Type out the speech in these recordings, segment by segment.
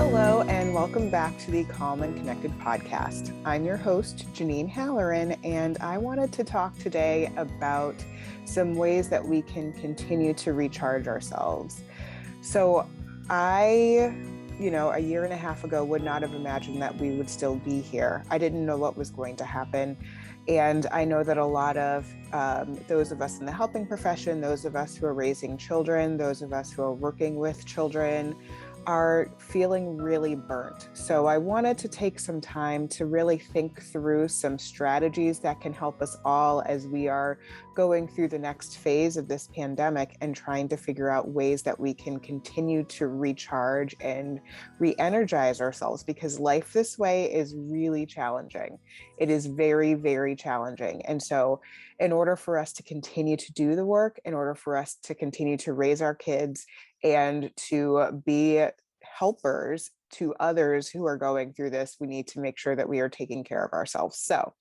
Hello, and welcome back to the Calm and Connected podcast. I'm your host, Janine Halloran, and I wanted to talk today about some ways that we can continue to recharge ourselves. So, a year and a half ago would not have imagined that we would still be here. I didn't know what was going to happen. And I know that a lot of those of us in the helping profession, those of us who are raising children, those of us who are working with children, are feeling really burnt. So I wanted to take some time to really think through some strategies that can help us all as we are going through the next phase of this pandemic and trying to figure out ways that we can continue to recharge and re-energize ourselves, because life this way is really challenging. It is very, very challenging. And so in order for us to continue to do the work, in order for us to continue to raise our kids and to be helpers to others who are going through this, we need to make sure that we are taking care of ourselves. So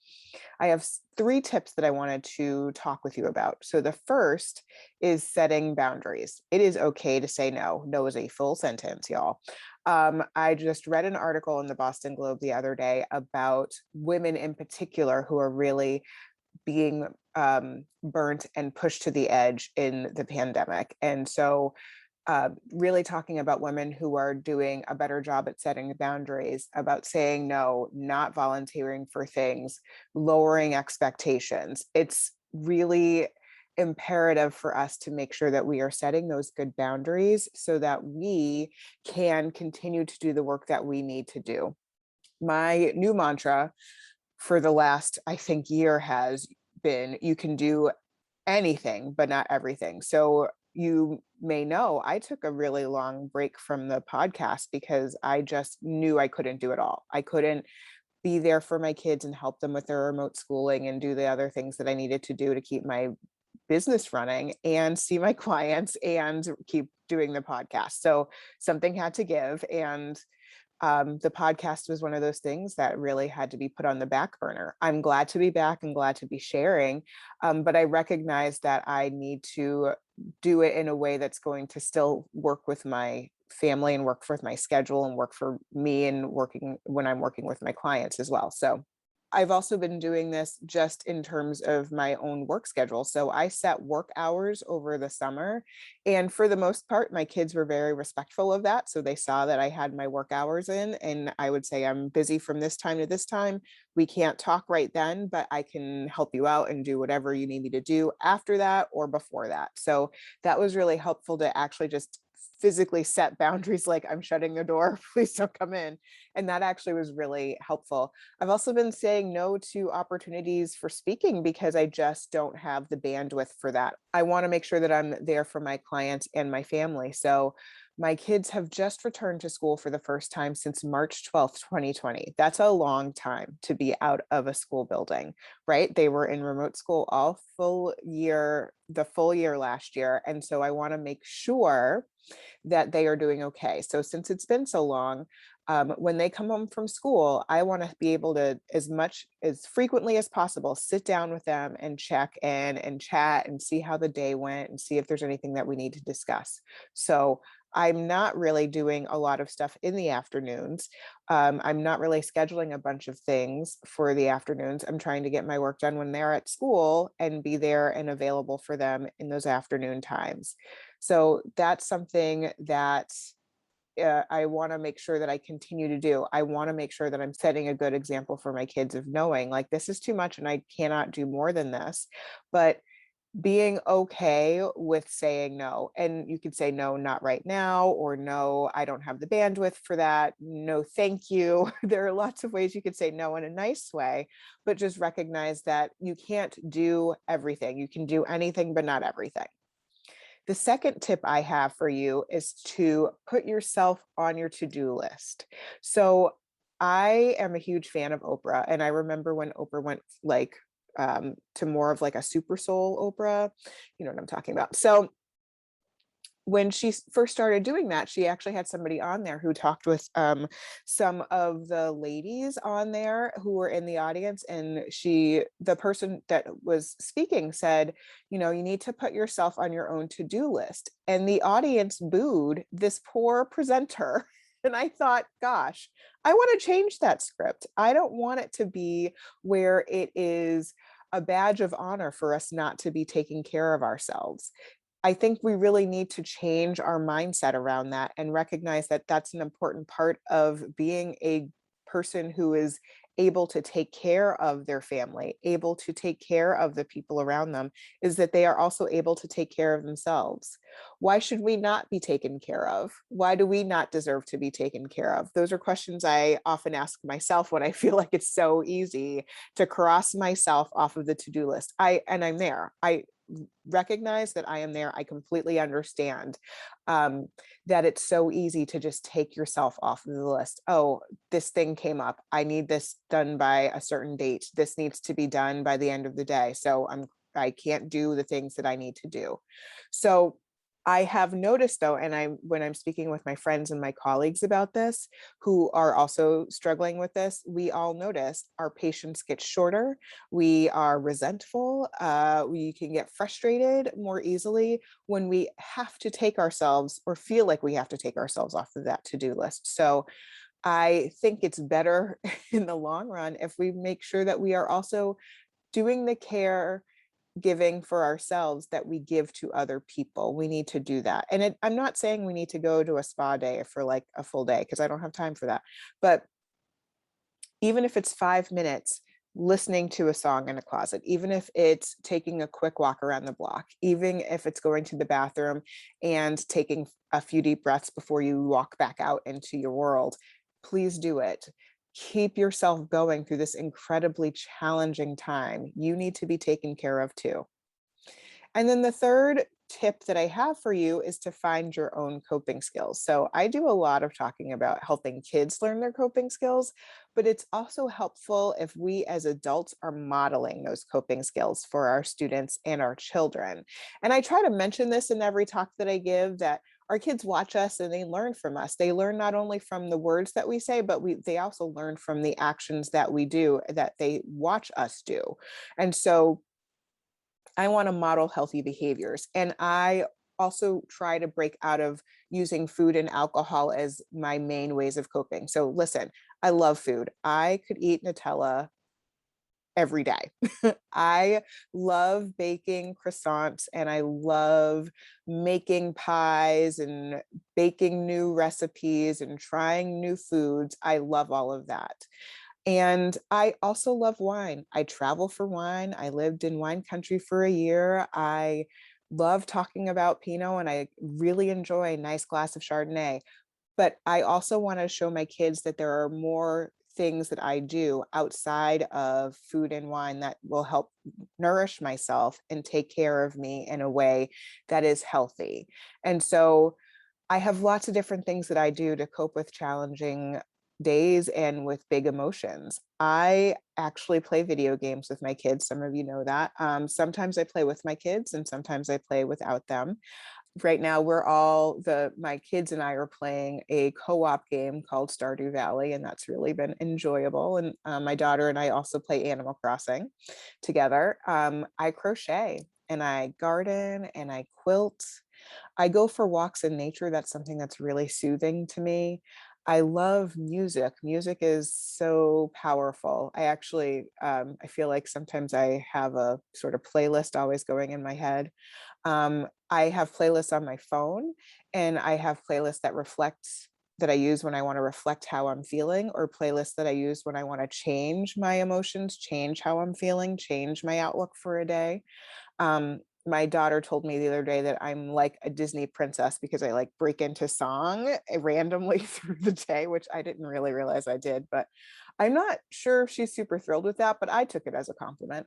I have 3 tips that I wanted to talk with you about. So the first is setting boundaries. It is okay to say no. No is a full sentence, y'all. I just read an article in the Boston Globe the other day about women in particular who are really being burnt and pushed to the edge in the pandemic. And so really talking about women who are doing a better job at setting boundaries, about saying no, not volunteering for things, lowering expectations. It's really imperative for us to make sure that we are setting those good boundaries so that we can continue to do the work that we need to do. My new mantra for the last, I think, year has been, you can do anything, but not everything. So you may know I took a really long break from the podcast because I just knew I couldn't do it all. I couldn't be there for my kids and help them with their remote schooling and do the other things that I needed to do to keep my business running and see my clients and keep doing the podcast. So something had to give. And the podcast was one of those things that really had to be put on the back burner. I'm glad to be back and glad to be sharing, but I recognize that I need to do it in a way that's going to still work with my family and work with my schedule and work for me and working when I'm working with my clients as well. So I've also been doing this just in terms of my own work schedule. So I set work hours over the summer. And for the most part, my kids were very respectful of that. So they saw that I had my work hours in, and I would say, I'm busy from this time to this time. We can't talk right then, but I can help you out and do whatever you need me to do after that or before that. So that was really helpful to actually just physically set boundaries, like, I'm shutting the door, please don't come in. And that actually was really helpful. I've also been saying no to opportunities for speaking because I just don't have the bandwidth for that. I want to make sure that I'm there for my clients and my family. So my kids have just returned to school for the first time since March 12th, 2020. That's a long time to be out of a school building, right? They were in remote school all full year, the full year last year. And so I want to make sure that they are doing okay. So since it's been so long, when they come home from school, I want to be able to, as frequently as possible, sit down with them and check in and chat and see how the day went and see if there's anything that we need to discuss. So I'm not really doing a lot of stuff in the afternoons. I'm not really scheduling a bunch of things for the afternoons. I'm trying to get my work done when they're at school and be there and available for them in those afternoon times. So that's something that I want to make sure that I continue to do. I want to make sure that I'm setting a good example for my kids of knowing, like, this is too much and I cannot do more than this. But being okay with saying no. And you could say, no, not right now, or no, I don't have the bandwidth for that. No, thank you. There are lots of ways you could say no in a nice way, but just recognize that you can't do everything. You can do anything, but not everything. The second tip I have for you is to put yourself on your to-do list. So I am a huge fan of Oprah, and I remember when Oprah went to more of like a super soul Oprah, you know what I'm talking about. So when she first started doing that, she actually had somebody on there who talked with some of the ladies on there who were in the audience. And the person that was speaking said, you know, you need to put yourself on your own to-do list. And the audience booed this poor presenter And I thought, gosh, I want to change that script. I don't want it to be where it is a badge of honor for us not to be taking care of ourselves. I think we really need to change our mindset around that and recognize that that's an important part of being a person who is able to take care of their family, able to take care of the people around them, is that they are also able to take care of themselves. Why should we not be taken care of? Why do we not deserve to be taken care of? Those are questions I often ask myself when I feel like it's so easy to cross myself off of the to-do list. I'm there. I recognize that I am there. I completely understand that it's so easy to just take yourself off of the list. Oh, this thing came up. I need this done by a certain date. This needs to be done by the end of the day. So I can't do the things that I need to do. So I have noticed though, and when I'm speaking with my friends and my colleagues about this, who are also struggling with this, we all notice our patience gets shorter. We are resentful. We can get frustrated more easily when we have to take ourselves or feel like we have to take ourselves off of that to-do list. So I think it's better in the long run if we make sure that we are also doing the care giving for ourselves that we give to other people. We need to do that. And I'm not saying we need to go to a spa day for like a full day, because I don't have time for that. But even if it's 5 minutes listening to a song in a closet, even if it's taking a quick walk around the block, even if it's going to the bathroom and taking a few deep breaths before you walk back out into your world, please do it. Keep yourself going through this incredibly challenging time. You need to be taken care of too. And then the third tip that I have for you is to find your own coping skills. So I do a lot of talking about helping kids learn their coping skills, but it's also helpful if we as adults are modeling those coping skills for our students and our children. And I try to mention this in every talk that I give, that our kids watch us and they learn from us. They learn not only from the words that we say, but they also learn from the actions that we do, that they watch us do. And so I want to model healthy behaviors. And I also try to break out of using food and alcohol as my main ways of coping. So listen, I love food. I could eat Nutella every day. I love baking croissants and I love making pies and baking new recipes and trying new foods. I love all of that. And I also love wine. I travel for wine. I lived in wine country for a year. I love talking about Pinot and I really enjoy a nice glass of Chardonnay. But I also want to show my kids that there are more things that I do outside of food and wine that will help nourish myself and take care of me in a way that is healthy. And so I have lots of different things that I do to cope with challenging days and with big emotions. I actually play video games with my kids. Some of you know that. Sometimes I play with my kids and sometimes I play without them. Right now, my kids and I are playing a co-op game called Stardew Valley, and that's really been enjoyable. And my daughter and I also play Animal Crossing together. I crochet and I garden and I quilt. I go for walks in nature. That's something that's really soothing to me. I love music. Music is so powerful. I feel like sometimes I have a sort of playlist always going in my head. I have playlists on my phone and I have playlists that I use when I want to reflect how I'm feeling, or playlists that I use when I want to change my emotions, change how I'm feeling, change my outlook for a day. My daughter told me the other day that I'm like a Disney princess because I like break into song randomly through the day, which I didn't really realize I did, but I'm not sure if she's super thrilled with that, but I took it as a compliment.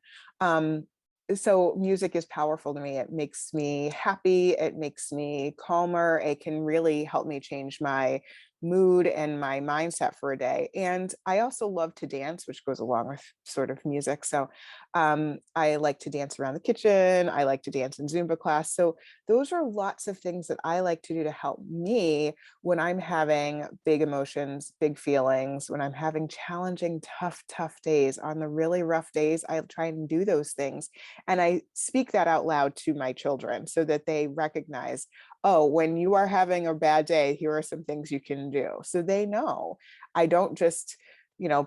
So music is powerful to me. It makes me happy. It makes me calmer. It can really help me change my mood and my mindset for a day. And I also love to dance, which goes along with sort of music. So I like to dance around the kitchen. I like to dance in Zumba class. So those are lots of things that I like to do to help me when I'm having big emotions, big feelings, when I'm having challenging, tough days. On the really rough days, I try and do those things. And I speak that out loud to my children so that they recognize, oh, when you are having a bad day, here are some things you can do. So they know. I don't just,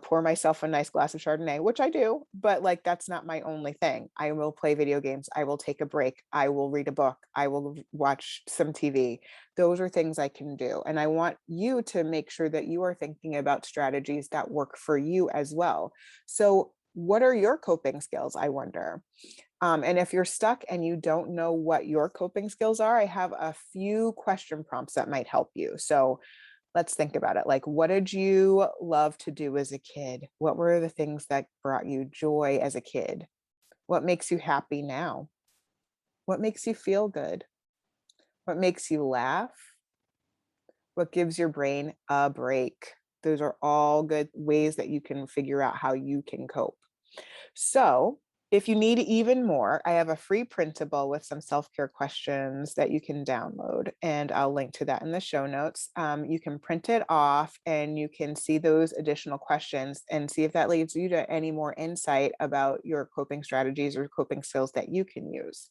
pour myself a nice glass of Chardonnay, which I do, but like that's not my only thing. I will play video games. I will take a break. I will read a book. I will watch some TV. Those are things I can do. And I want you to make sure that you are thinking about strategies that work for you as well. So, what are your coping skills, I wonder? And if you're stuck and you don't know what your coping skills are, I have a few question prompts that might help you. So, let's think about it. Like, what did you love to do as a kid? What were the things that brought you joy as a kid? What makes you happy now? What makes you feel good? What makes you laugh? What gives your brain a break? Those are all good ways that you can figure out how you can cope. So, if you need even more, I have a free printable with some self-care questions that you can download, and I'll link to that in the show notes. You can print it off and you can see those additional questions and see if that leads you to any more insight about your coping strategies or coping skills that you can use.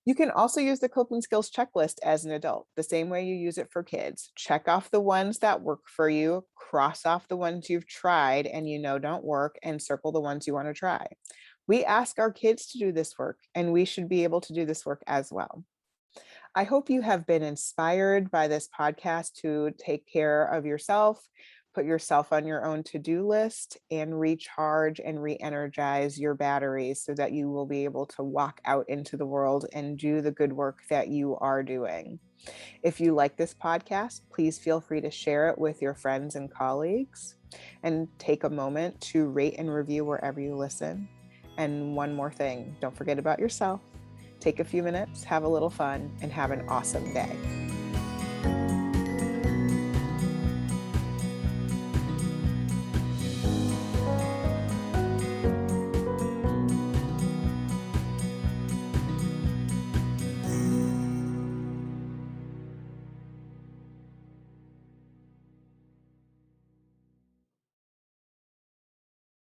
You can also use the coping skills checklist as an adult, the same way you use it for kids. Check off the ones that work for you, cross off the ones you've tried and don't work, and circle the ones you want to try. We ask our kids to do this work, and we should be able to do this work as well. I hope you have been inspired by this podcast to take care of yourself, put yourself on your own to-do list, and recharge and re-energize your batteries so that you will be able to walk out into the world and do the good work that you are doing. If you like this podcast, please feel free to share it with your friends and colleagues, and take a moment to rate and review wherever you listen. And one more thing, don't forget about yourself. Take a few minutes, have a little fun, and have an awesome day.